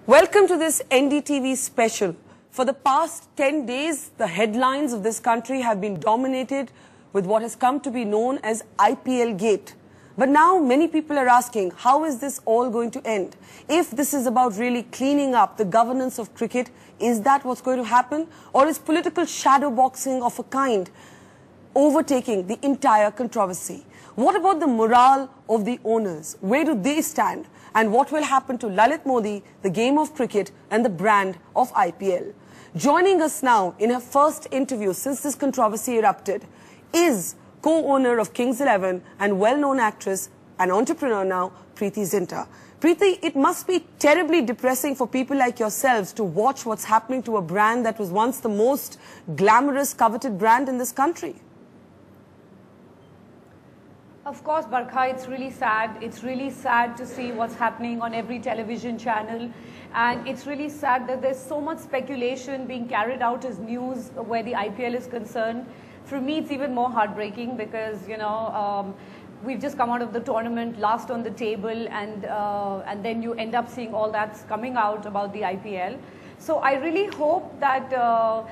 Welcome to this NDTV special. For the past 10 days, the headlines of this country have been dominated with what has come to be known as IPL Gate. But now many people are asking, how is this all going to end? If this is about really cleaning up the governance of cricket, is that what's going to happen? Or is political shadow boxing of a kind overtaking the entire controversy? What about the morale of the owners? Where do they stand? And what will happen to Lalit Modi, the game of cricket and the brand of IPL? Joining us now in her first interview since this controversy erupted is co-owner of Kings 11 and well-known actress and entrepreneur now, Preity Zinta. Preity, it must be terribly depressing for people like yourselves to watch what's happening to a brand that was once the most glamorous, coveted brand in this country. Of course, Barkha, it's really sad. It's really sad to see what's happening on every television channel. And it's really sad that there's so much speculation being carried out as news where the IPL is concerned. For me, it's even more heartbreaking because, we've just come out of the tournament, last on the table, and then you end up seeing all that's coming out about the IPL. So I really hope that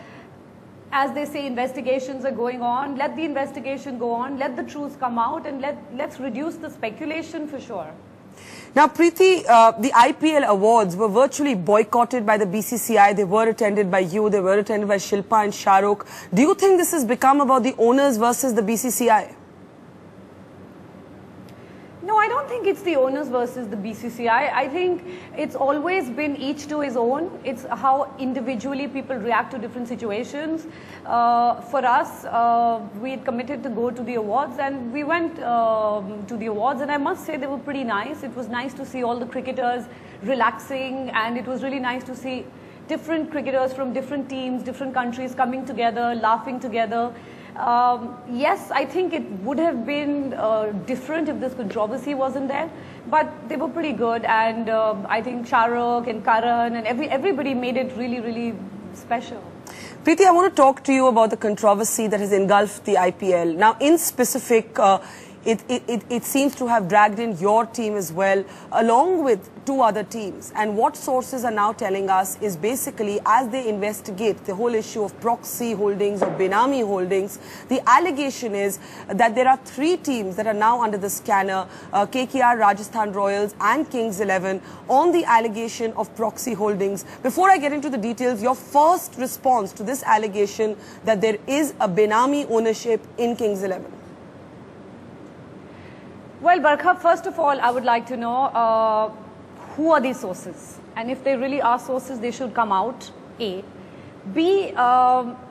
as they say, investigations are going on, let the investigation go on, let the truth come out, and let's reduce the speculation for sure. Now, Preity, the IPL awards were virtually boycotted by the BCCI. They were attended by you, they were attended by Shilpa and Shah Rukh. Do you think this has become about the owners versus the BCCI? No, I don't think it's the owners versus the BCCI. I think it's always been each to his own. It's how individually people react to different situations. For us, we had committed to go to the awards and we went to the awards, and I must say they were pretty nice. It was nice to see all the cricketers relaxing, and it was really nice to see different cricketers from different teams, different countries coming together, laughing together. Yes, I think it would have been different if this controversy wasn't there, but they were pretty good, and I think Shah Rukh and Karan and everybody made it really, really special. Preity, I want to talk to you about the controversy that has engulfed the IPL. Now, in specific, it seems to have dragged in your team as well, along with two other teams. And what sources are now telling us is basically, as they investigate the whole issue of proxy holdings or Benami holdings, the allegation is that there are three teams that are now under the scanner, KKR, Rajasthan Royals and Kings 11, on the allegation of proxy holdings. Before I get into the details, your first response to this allegation that there is a Benami ownership in Kings 11. Well, Barkha, first of all, I would like to know who are these sources? And if they really are sources, they should come out, A. B,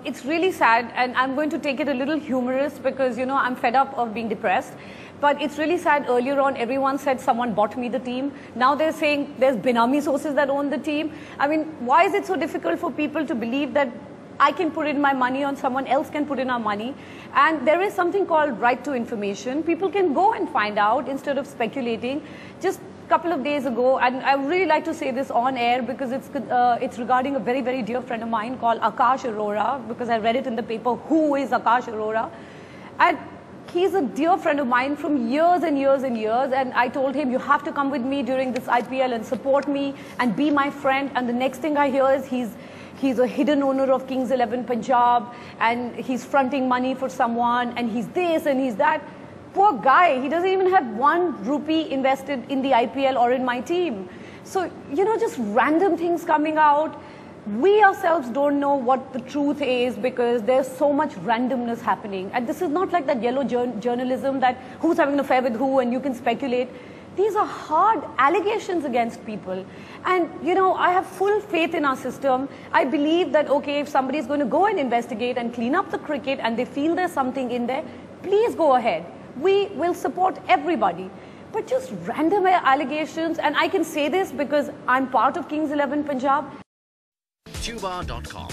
it's really sad, and I'm going to take it a little humorous because, I'm fed up of being depressed. But it's really sad. Earlier on, everyone said someone bought me the team. Now they're saying there's Benami sources that own the team. I mean, why is it so difficult for people to believe that I can put in my money or someone else can put in our money? And there is something called right to information. People can go and find out instead of speculating. Just a couple of days ago, and I would really like to say this on air because it's regarding a very, very dear friend of mine called Akash Arora, because I read it in the paper, who is Akash Arora? And he's a dear friend of mine from years and years and years, and I told him, you have to come with me during this IPL and support me and be my friend. And the next thing I hear is he's a hidden owner of Kings 11 Punjab, and he's fronting money for someone, and he's this and he's that. Poor guy, he doesn't even have 1 rupee invested in the IPL or in my team. So, just random things coming out. We ourselves don't know what the truth is because there's so much randomness happening. And this is not like that yellow journalism that who's having an affair with who and you can speculate. These are hard allegations against people. And, I have full faith in our system. I believe that, okay, if somebody is going to go and investigate and clean up the cricket and they feel there's something in there, please go ahead. We will support everybody. But just random allegations, and I can say this because I'm part of Kings 11 Punjab. Tuba.com